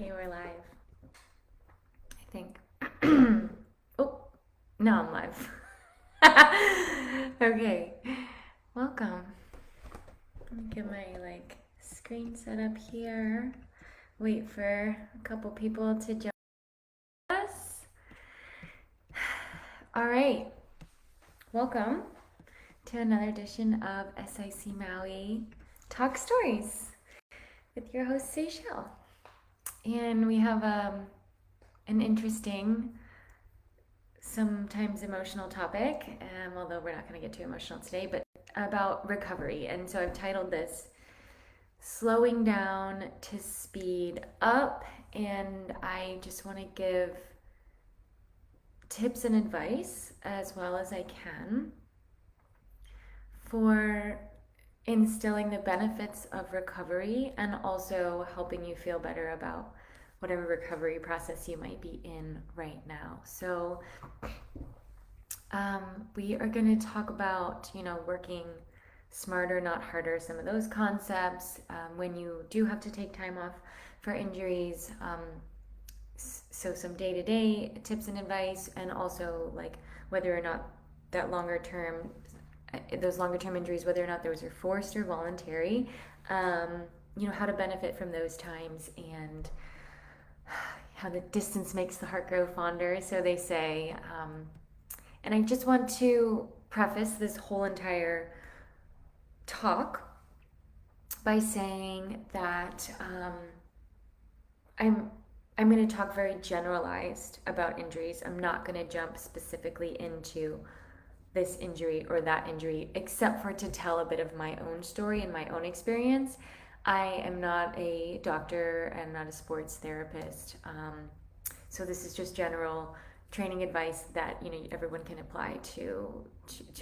Okay, we're live. I think. Oh, no, I'm live. Okay, welcome. Let me get my screen set up here. Wait for a couple people to join us. All right, welcome to another edition of SIC Maui Talk Stories with your host Seychelle. And we have an interesting, sometimes emotional topic, although we're not going to get too emotional today, but about recovery. And so I've titled this Slowing Down to Speed Up. And I just want to give tips and advice as well as I can for instilling the benefits of recovery and also helping you feel better about whatever recovery process you might be in right now. So we are going to talk about, working smarter, not harder, some of those concepts, when you do have to take time off for injuries. So some day-to-day tips and advice, and also whether or not that those longer term injuries, whether or not those are forced or voluntary, how to benefit from those times, and how the distance makes the heart grow fonder, so they say. And I just want to preface this whole entire talk by saying that I'm going to talk very generalized about injuries. I'm not going to jump specifically into this injury or that injury, except for to tell a bit of my own story and my own experience. I am not a doctor, I'm not a sports therapist, so this is just general training advice that everyone can apply to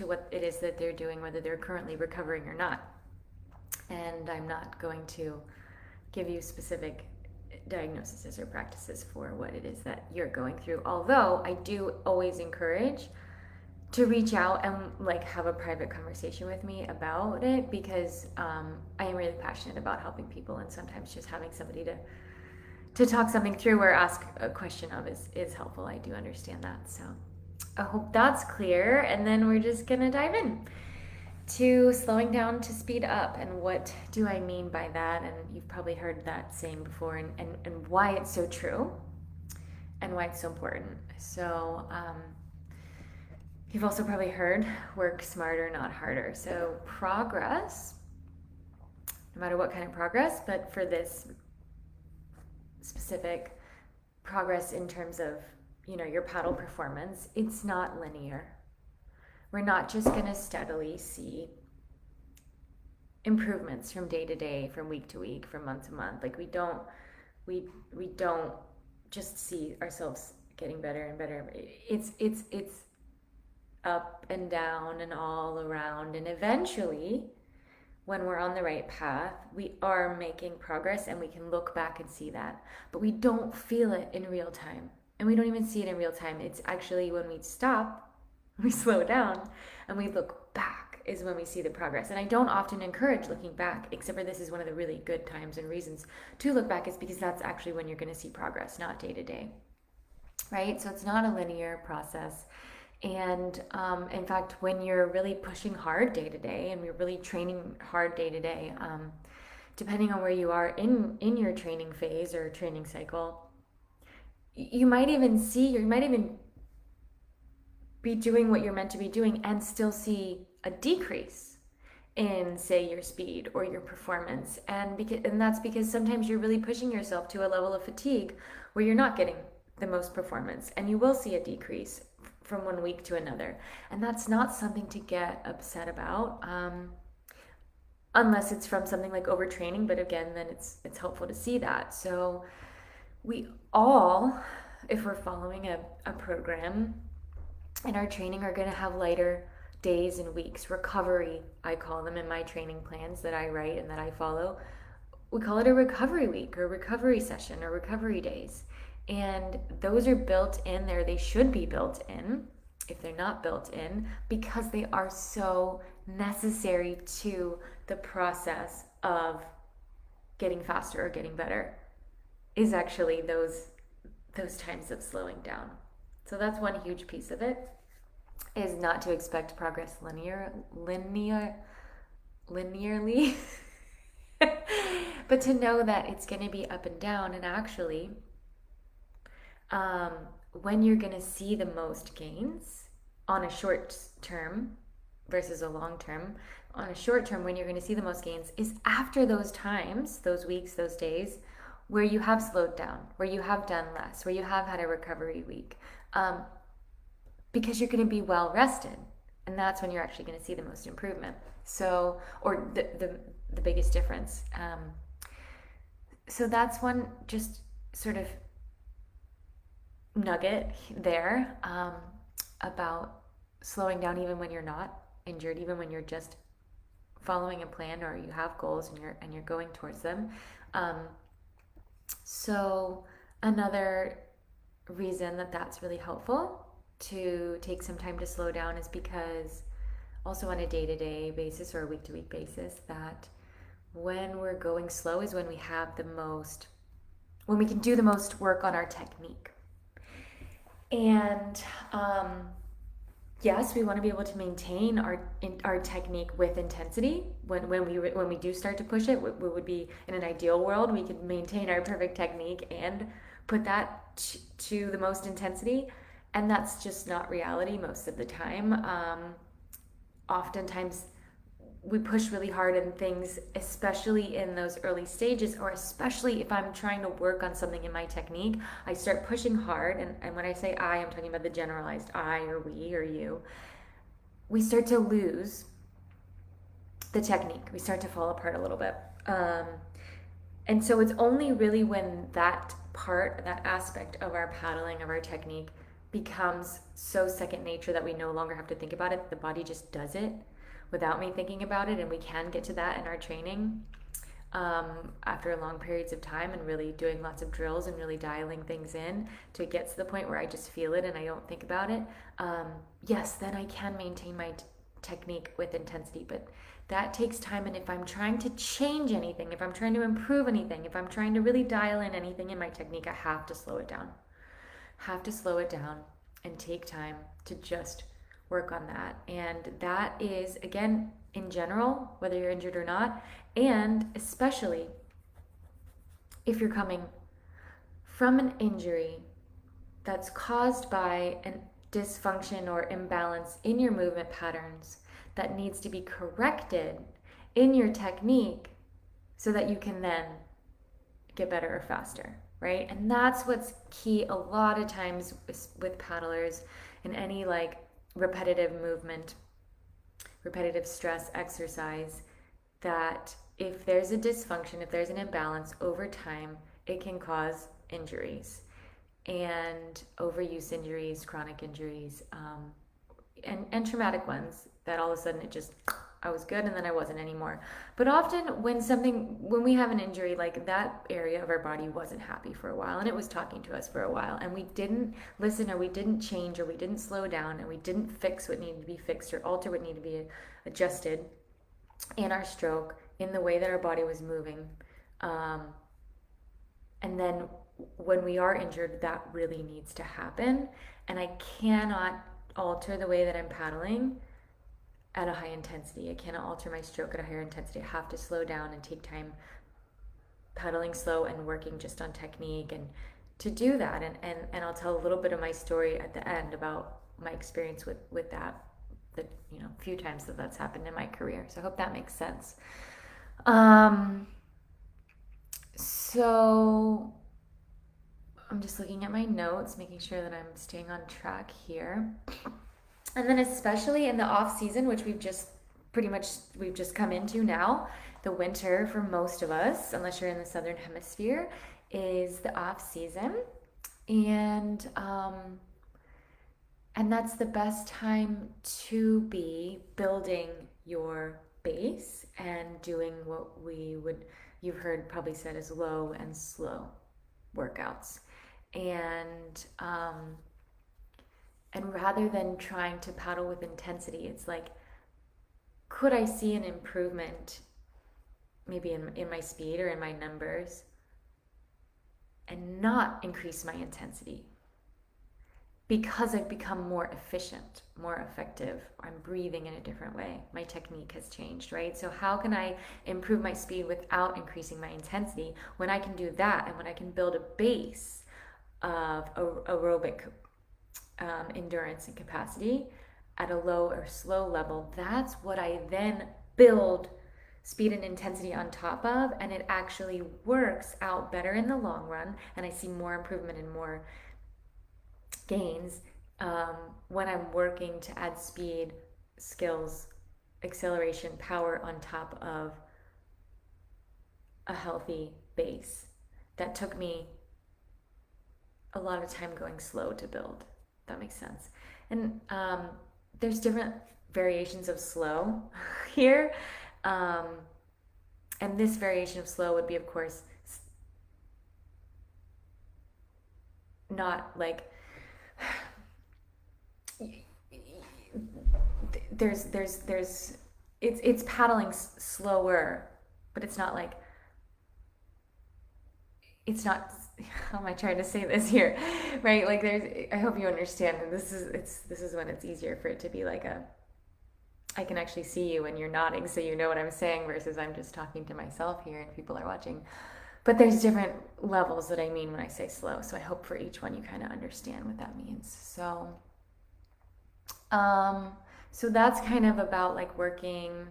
what it is that they're doing, whether they're currently recovering or not. And I'm not going to give you specific diagnoses or practices for what it is that you're going through, although I do always encourage to reach out and have a private conversation with me about it, because I am really passionate about helping people, and sometimes just having somebody to talk something through or ask a question of is helpful. I do understand that. So I hope that's clear, and then we're just gonna dive in to slowing down to speed up. And what do I mean by that? And you've probably heard that saying before, and why it's so true and why it's so important. So you've also probably heard work smarter, not harder. So progress, no matter what kind of progress, but for this specific progress in terms of, your paddle performance, it's not linear. We're not just going to steadily see improvements from day to day, from week to week, from month to month. We don't just see ourselves getting better and better. It's up and down and all around, and eventually, when we're on the right path, we are making progress, and we can look back and see that, but we don't feel it in real time, and we don't even see it in real time. It's actually when we stop, we slow down, and we look back is when we see the progress. And I don't often encourage looking back, except for this is one of the really good times and reasons to look back, is because that's actually when you're going to see progress, not day to day, right? So it's not a linear process. And in fact, when you're really pushing hard day to day, and we're really training hard day to day, depending on where you are in your training phase or training cycle, you might even be doing what you're meant to be doing and still see a decrease in, say, your speed or your performance. And that's because sometimes you're really pushing yourself to a level of fatigue where you're not getting the most performance, and you will see a decrease from one week to another. And that's not something to get upset about, unless it's from something like overtraining, but again, then it's helpful to see that. So we all, if we're following a program in our training, are going to have lighter days and weeks. Recovery, I call them in my training plans that I write and that I follow. We call it a recovery week or recovery session or recovery days. And those are built in there. They should be built in, if they're not built in, because they are so necessary to the process of getting faster or getting better. is actually those times of slowing down. So that's one huge piece of it, is not to expect progress linearly, but to know that it's going to be up and down. And actually, um, when you're going to see the most gains on a short term versus a long term, on a short term, when you're going to see the most gains is after those times, those weeks, those days where you have slowed down, where you have done less, where you have had a recovery week, because you're going to be well rested, and that's when you're actually going to see the most improvement. So, or the biggest difference. So that's one just sort of nugget there, about slowing down even when you're not injured, even when you're just following a plan or you have goals and you're going towards them. So another reason that that's really helpful to take some time to slow down is because also on a day-to-day basis or a week-to-week basis, that when we're going slow is when we have the most, when we can do the most work on our technique. And yes, we want to be able to maintain our technique with intensity. When we do start to push it, we would be, in an ideal world, we could maintain our perfect technique and put that to the most intensity. And that's just not reality most of the time. Oftentimes we push really hard in things, especially in those early stages, or especially if I'm trying to work on something in my technique, I start pushing hard. And when I say I, I'm talking about the generalized I or we or you. We start to lose the technique. We start to fall apart a little bit. And so it's only really when that part, that aspect of our paddling, of our technique, becomes so second nature that we no longer have to think about it. The body just does it without me thinking about it, and we can get to that in our training, after long periods of time and really doing lots of drills and really dialing things in to get to the point where I just feel it and I don't think about it. Yes, then I can maintain my technique with intensity, but that takes time. And if I'm trying to change anything, if I'm trying to improve anything, if I'm trying to really dial in anything in my technique, I have to slow it down. Have to slow it down and take time to just work on that. And that is, again, in general, whether you're injured or not, and especially if you're coming from an injury that's caused by a dysfunction or imbalance in your movement patterns that needs to be corrected in your technique so that you can then get better or faster, right? And that's what's key a lot of times with paddlers in any like repetitive movement, repetitive stress exercise, that if there's a dysfunction, if there's an imbalance over time, it can cause injuries and overuse injuries, chronic injuries, and traumatic ones that all of a sudden it just, I was good and then I wasn't anymore. But often when we have an injury, like that area of our body wasn't happy for a while and it was talking to us for a while, and we didn't listen, or we didn't change, or we didn't slow down, and we didn't fix what needed to be fixed or alter what needed to be adjusted in our stroke, in the way that our body was moving. And then when we are injured, that really needs to happen. And I cannot alter the way that I'm paddling at a high intensity. I cannot alter my stroke at a higher intensity. I have to slow down and take time paddling slow and working just on technique, and to do that. And I'll tell a little bit of my story at the end about my experience with that, the few times that's happened in my career. So I hope that makes sense. So I'm just looking at my notes, making sure that I'm staying on track here. And then especially in the off season, which we've just come into now, the winter for most of us, unless you're in the southern hemisphere, is the off season. And that's the best time to be building your base and doing what you've heard probably said as low and slow workouts. And rather than trying to paddle with intensity, it's like, could I see an improvement maybe in my speed or in my numbers and not increase my intensity because I've become more efficient, more effective. I'm breathing in a different way. My technique has changed, right? So how can I improve my speed without increasing my intensity? When I can do that and when I can build a base of aerobic endurance and capacity at a low or slow level, that's what I then build speed and intensity on top of, and it actually works out better in the long run, and I see more improvement and more gains when I'm working to add speed, skills, acceleration, power on top of a healthy base that took me a lot of time going slow to build. That makes sense. And there's different variations of slow here. And this variation of slow would be, of course, not like it's paddling slower, but it's not like it's not. How am I trying to say this here, right? Like I hope you understand. And this is when it's easier for it to be like I can actually see you and you're nodding, so you know what I'm saying, versus I'm just talking to myself here and people are watching. But there's different levels that I mean when I say slow. So I hope for each one you kind of understand what that means. So that's kind of about like working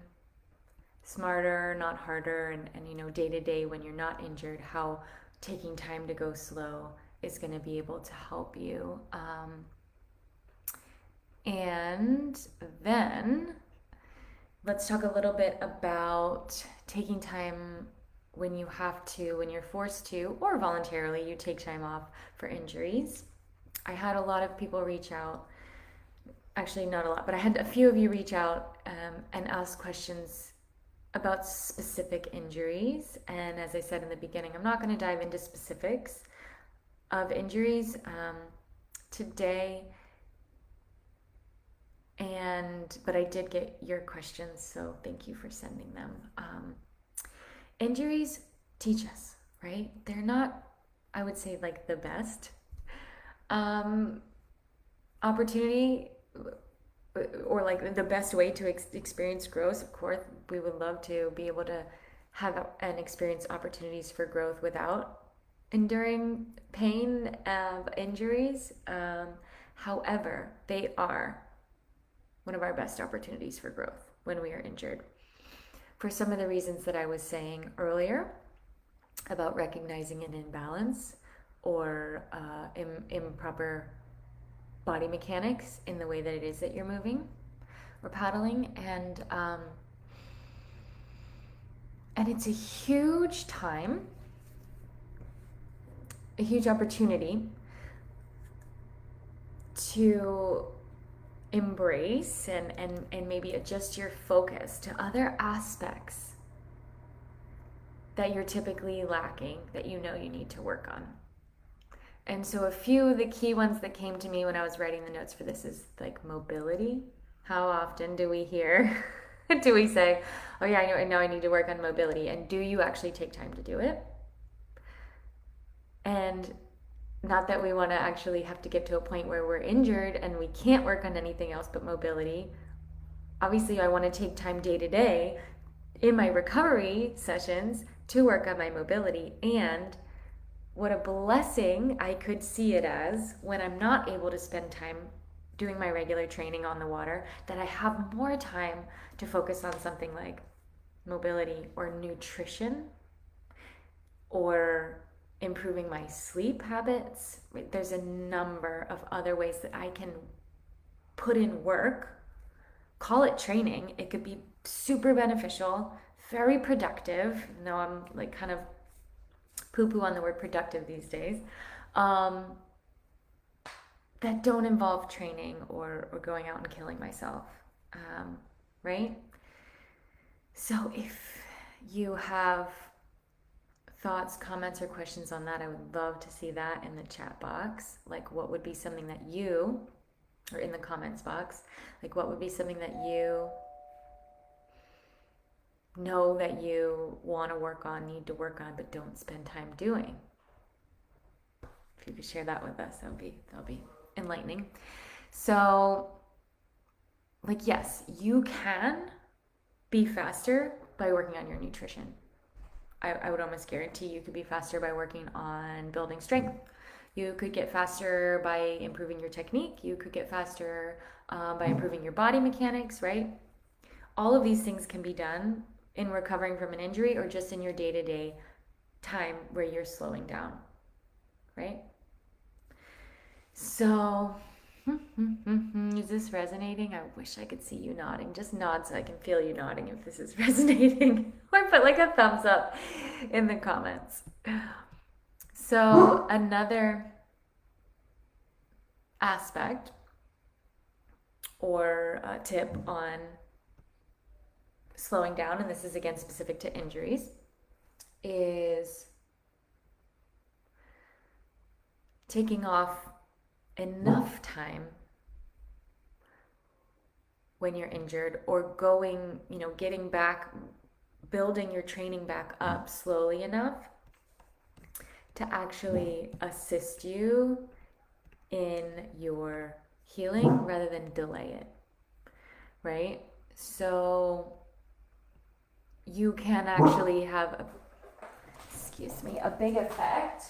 smarter, not harder, and you know, day to day when you're not injured, how taking time to go slow is going to be able to help you. And then let's talk a little bit about taking time when you have to, when you're forced to, or voluntarily, you take time off for injuries. I had a lot of people reach out, actually not a lot, but I had a few of you reach out and ask questions about specific injuries. And as I said in the beginning, I'm not going to dive into specifics of injuries today. But I did get your questions, so thank you for sending them. Injuries teach us, right? They're not, I would say, like the best opportunity or like the best way to experience growth. Of course, we would love to be able to have and experience opportunities for growth without enduring pain of injuries. However, they are one of our best opportunities for growth when we are injured. For some of the reasons that I was saying earlier about recognizing an imbalance or improper body mechanics in the way that it is that you're moving or paddling, and it's a huge time, a huge opportunity to embrace and maybe adjust your focus to other aspects that you're typically lacking, that you know you need to work on. And so a few of the key ones that came to me when I was writing the notes for this is like mobility. How often do we hear, do we say, oh yeah, I know I need to work on mobility, and do you actually take time to do it? And not that we want to actually have to get to a point where we're injured and we can't work on anything else but mobility. Obviously, I want to take time day to day in my recovery sessions to work on my mobility. And what a blessing I could see it as when I'm not able to spend time doing my regular training on the water, that I have more time to focus on something like mobility or nutrition or improving my sleep habits. There's a number of other ways that I can put in work. Call it training. It could be super beneficial, very productive. No, I'm like kind of poo-poo on the word productive these days. That don't involve training or going out and killing myself, right? So if you have thoughts, comments, or questions on that, I would love to see that in the chat box. Like, what would be something that you, or in the comments box, like what would be something that you know that you want to work on, need to work on, but don't spend time doing? If you could share that with us, that'll be enlightening. So, like, yes, you can be faster by working on your nutrition. I would almost guarantee you could be faster by working on building strength. You could get faster by improving your technique. You could get faster by improving your body mechanics, right? All of these things can be done in recovering from an injury or just in your day-to-day time where you're slowing down, right? So, is this resonating? I wish I could see you nodding. Just nod so I can feel you nodding if this is resonating. Or put like a thumbs up in the comments. So, another aspect or tip on slowing down, and this is again specific to injuries, is taking off enough time when you're injured, or going, getting back, building your training back up slowly enough to actually assist you in your healing rather than delay it, right? So you can actually have a big effect.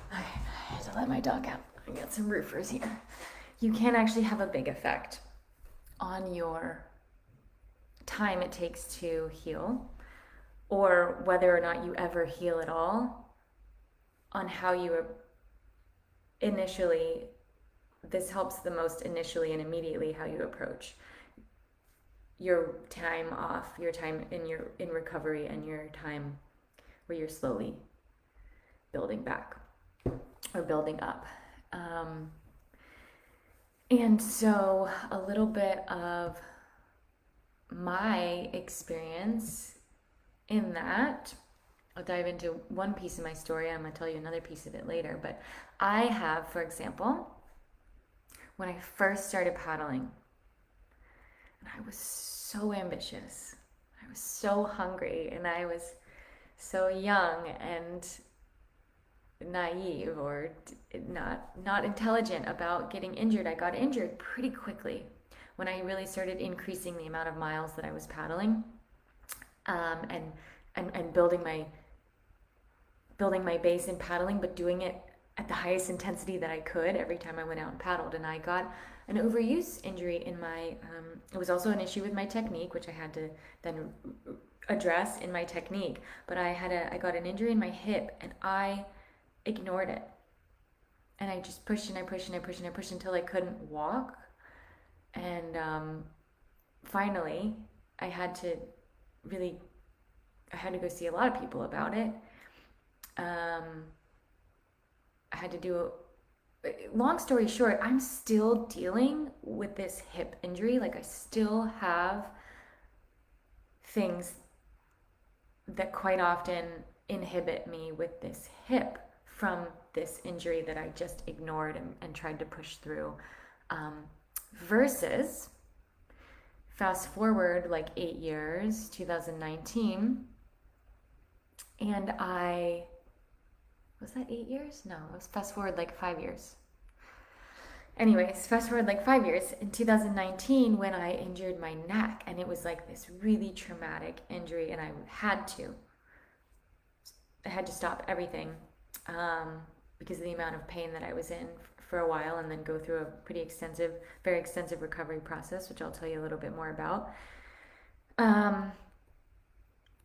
I had to let my dog out. I got some roofers here. You can actually have a big effect on your time it takes to heal, or whether or not you ever heal at all, on how you initially, this helps the most initially and immediately, how you approach your time off, your time in recovery, and your time where you're slowly building back or building up. And so a little bit of my experience in that, I'll dive into one piece of my story. I'm going to tell you another piece of it later. But I have, for example, when I first started paddling, and I was so ambitious, I was so hungry, and I was so young and naive, or not intelligent about getting injured. I got injured pretty quickly when I really started increasing the amount of miles that I was paddling, and building my base in paddling, but doing it at the highest intensity that I could every time I went out and paddled. And I got an overuse injury in my, it was also an issue with my technique, which I had to then address in my technique. But I got an injury in my hip, and I ignored it. And I just pushed and I pushed and I pushed and I pushed until I couldn't walk. And finally, I had to go see a lot of people about it. I had to do, long story short, I'm still dealing with this hip injury. Like, I still have things that quite often inhibit me with this hip from this injury that I just ignored and tried to push through. Versus, fast forward like 8 years, 2019, and was that 8 years? No, it was fast forward like 5 years. Anyways, fast forward like 5 years, in 2019, when I injured my neck, and it was like this really traumatic injury, and I had to stop everything because of the amount of pain that I was in for a while, and then go through a very extensive recovery process, which I'll tell you a little bit more about.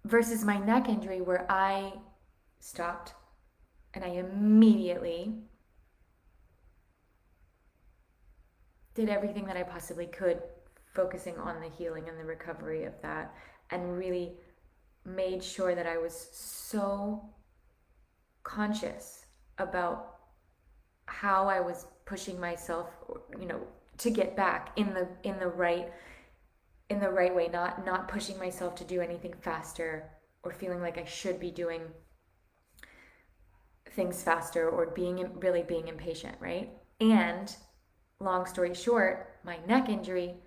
Versus my neck injury, where I stopped and I immediately did everything that I possibly could, focusing on the healing and the recovery of that, and really made sure that I was so conscious about how I was pushing myself, to get back in the right way, not pushing myself to do anything faster, or feeling like I should be doing things faster, or being impatient, right? And long story short, my neck injury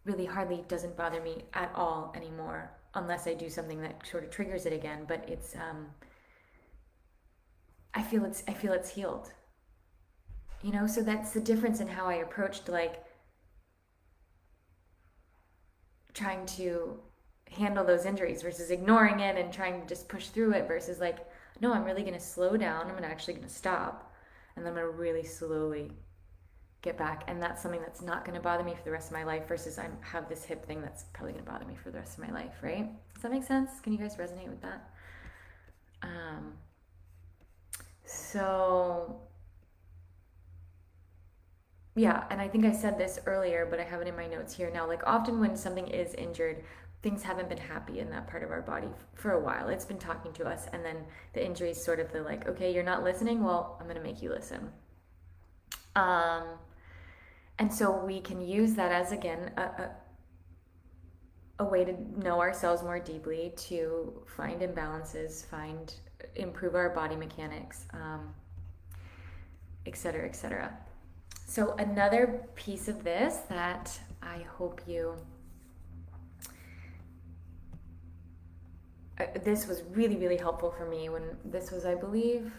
really hardly doesn't bother me at all anymore. unless I do something that sort of triggers it again. But it's I feel it's healed. So that's the difference in how I approached like trying to handle those injuries versus ignoring it and trying to just push through it versus like, no, I'm really going to slow down. I'm actually going to stop, and then I'm going to really slowly get back. And that's something that's not going to bother me for the rest of my life versus I have this hip thing that's probably going to bother me for the rest of my life, right? Does that make sense? Can you guys resonate with that? So yeah, and I think I said this earlier, but I have it in my notes here now. Like, often when something is injured, things haven't been happy in that part of our body for a while. It's been talking to us, and then the injury is sort of the like, okay, you're not listening. Well, I'm going to make you listen. And so we can use that as, again, a way to know ourselves more deeply, to find imbalances, improve our body mechanics, et cetera, et cetera. So another piece of this that I hope this was really, really helpful for me when this was, I believe,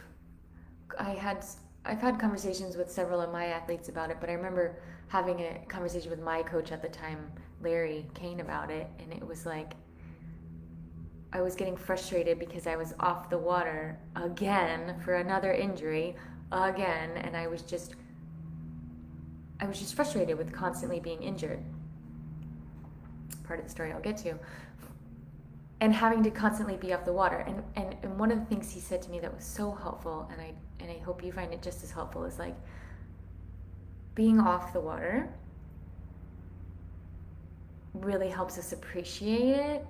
I've had conversations with several of my athletes about it, but I remember having a conversation with my coach at the time, Larry Kane, about it, and it was like, I was getting frustrated because I was off the water again for another injury again, and I was just frustrated with constantly being injured. Part of the story I'll get to. And having to constantly be off the water. And one of the things he said to me that was so helpful, and I hope you find it just as helpful, is like, being off the water really helps us appreciate it.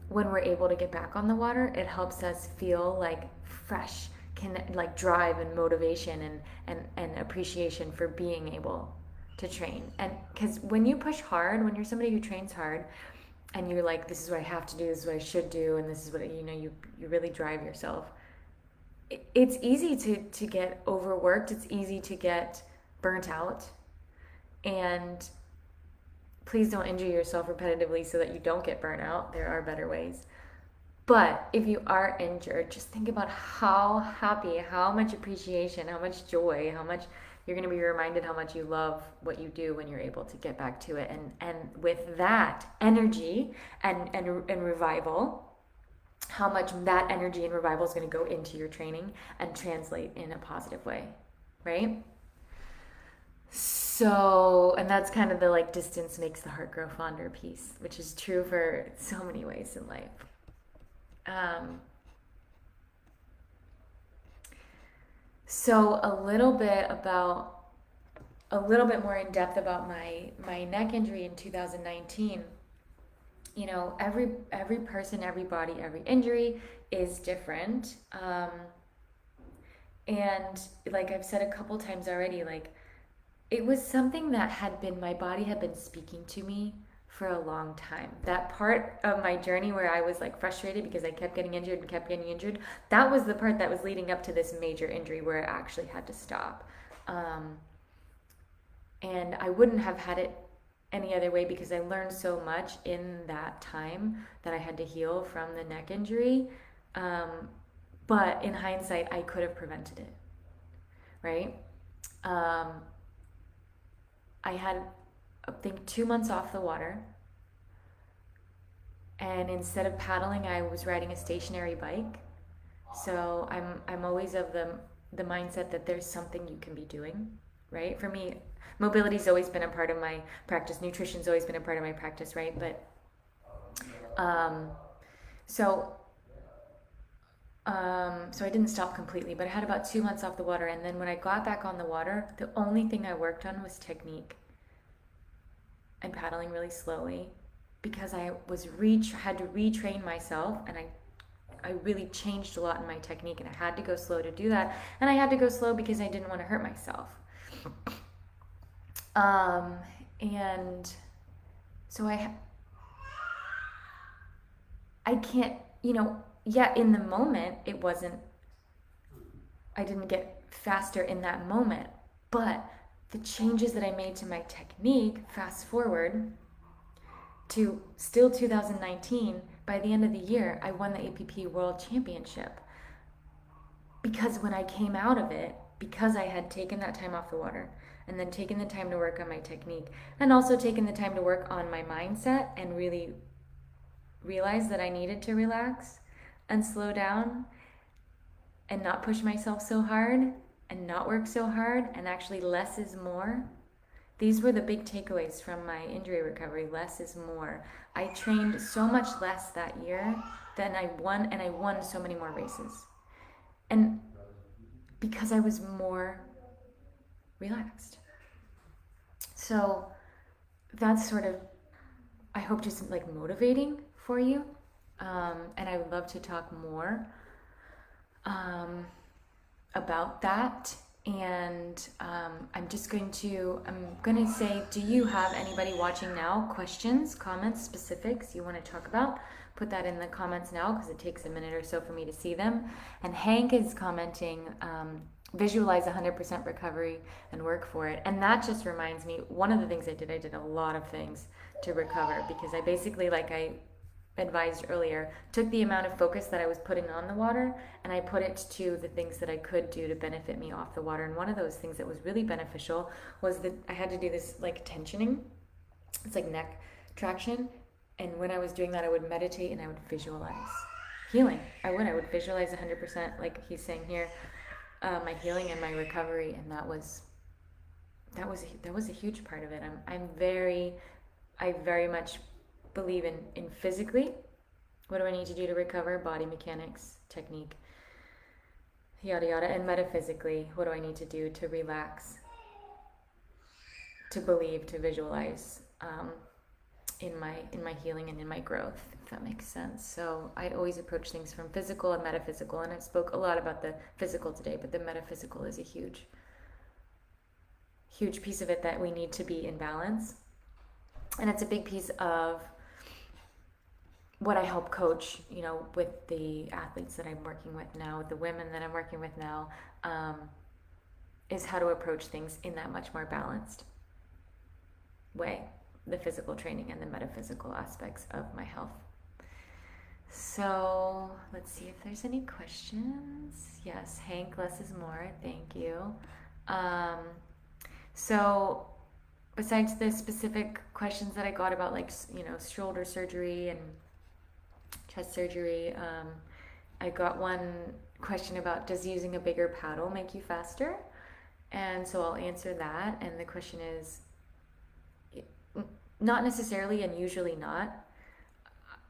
When we're able to get back on the water, it helps us feel like fresh, like drive and motivation and appreciation for being able to train. And because when you push hard, when you're somebody who trains hard, and you're like, this is what I have to do, this is what I should do, and this is what, you really drive yourself. It's easy to get overworked. It's easy to get burnt out. And please don't injure yourself repetitively so that you don't get burnt out. There are better ways. But if you are injured, just think about how happy, how much appreciation, how much joy, how much you're going to be reminded how much you love what you do when you're able to get back to it. And with that energy and revival, how much that energy and revival is going to go into your training and translate in a positive way, right? So, and that's kind of the like, distance makes the heart grow fonder piece, which is true for so many ways in life. So a little bit more in depth about my neck injury in 2019. Every person, every body, every injury is different. And like I've said a couple times already, like, it was something that my body had been speaking to me for a long time. That part of my journey where I was like frustrated because I kept getting injured, that was the part that was leading up to this major injury where I actually had to stop. And I wouldn't have had it any other way because I learned so much in that time that I had to heal from the neck injury. But in hindsight, I could have prevented it, right? I had, I think, 2 months off the water, and instead of paddling, I was riding a stationary bike. So I'm always of the mindset that there's something you can be doing, right? For me, mobility's always been a part of my practice. Nutrition's always been a part of my practice, right? But so I didn't stop completely, but I had about 2 months off the water, and then when I got back on the water, the only thing I worked on was technique and paddling really slowly, because I had to retrain myself, and I really changed a lot in my technique, and I had to go slow to do that, and I had to go slow because I didn't want to hurt myself. And so I can't, yeah, in the moment, I didn't get faster in that moment, but the changes that I made to my technique, fast forward to still 2019, by the end of the year, I won the APP World Championship. Because when I came out of it, because I had taken that time off the water and then taken the time to work on my technique and also taken the time to work on my mindset and really realize that I needed to relax and slow down and not push myself so hard and not work so hard, and actually less is more. These were the big takeaways from my injury recovery. Less is more. I trained so much less that year than I won, and I won so many more races. And because I was more relaxed. So that's sort of, I hope, just like motivating for you. And I would love to talk more about that. And I'm going to say, do you have anybody watching now, questions, comments, specifics you want to talk about? Put that in the comments now, because it takes a minute or so for me to see them. And Hank is commenting, visualize 100% recovery and work for it. And that just reminds me, one of the things I did a lot of things to recover, because I basically, like I advised earlier, took the amount of focus that I was putting on the water and I put it to the things that I could do to benefit me off the water. And one of those things that was really beneficial was that I had to do this like tensioning. It's like neck traction. And when I was doing that, I would meditate and I would visualize healing. I would visualize 100%, like he's saying here, my healing and my recovery. And that was a huge part of it. I very much believe in physically, what do I need to do to recover, body mechanics, technique, yada yada, and metaphysically, what do I need to do to relax, to believe, to visualize in my healing and in my growth, if that makes sense. So I always approach things from physical and metaphysical, and I spoke a lot about the physical today, but the metaphysical is a huge piece of it, that we need to be in balance. And it's a big piece of what I help coach, with the athletes that I'm working with now, with the women that I'm working with now, is how to approach things in that much more balanced way, the physical training and the metaphysical aspects of my health. So let's see if there's any questions. Yes, Hank, less is more. Thank you. So besides the specific questions that I got about, like, shoulder surgery and chest surgery, I got one question about, does using a bigger paddle make you faster? And so I'll answer that. And the question is, not necessarily, and usually not.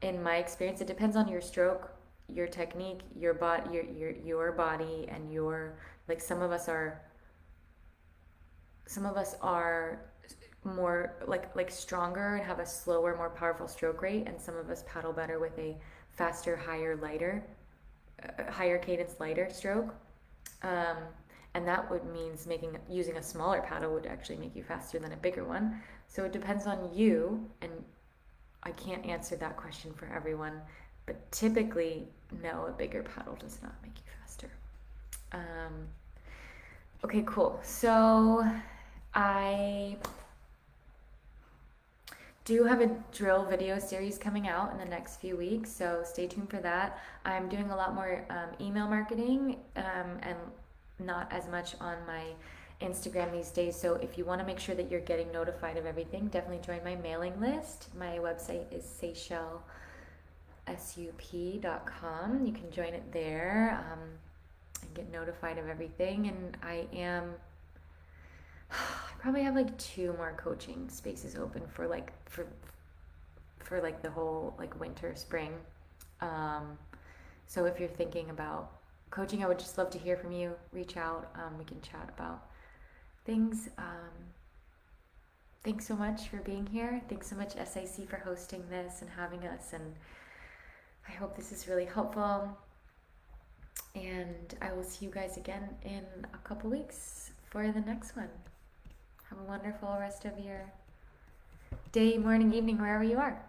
In my experience, it depends on your stroke, your technique, your body, and your, like, some of us are more like stronger and have a slower, more powerful stroke rate, and some of us paddle better with a faster, higher cadence, lighter stroke. And that would means using a smaller paddle would actually make you faster than a bigger one. So it depends on you, and I can't answer that question for everyone, but typically, no, a bigger paddle does not make you faster. Okay, cool. So I do have a drill video series coming out in the next few weeks, so stay tuned for that. I'm doing a lot more email marketing and not as much on my Instagram these days. So if you want to make sure that you're getting notified of everything, definitely join my mailing list. My website is SUP.com. You can join it there and get notified of everything. And I probably have like 2 more coaching spaces open for the whole like winter, spring. So if you're thinking about coaching, I would just love to hear from you. Reach out. We can chat about things. Thanks so much for being here. Thanks so much, SIC, for hosting this and having us. And I hope this is really helpful. And I will see you guys again in a couple weeks for the next one. Have a wonderful rest of your day, morning, evening, wherever you are.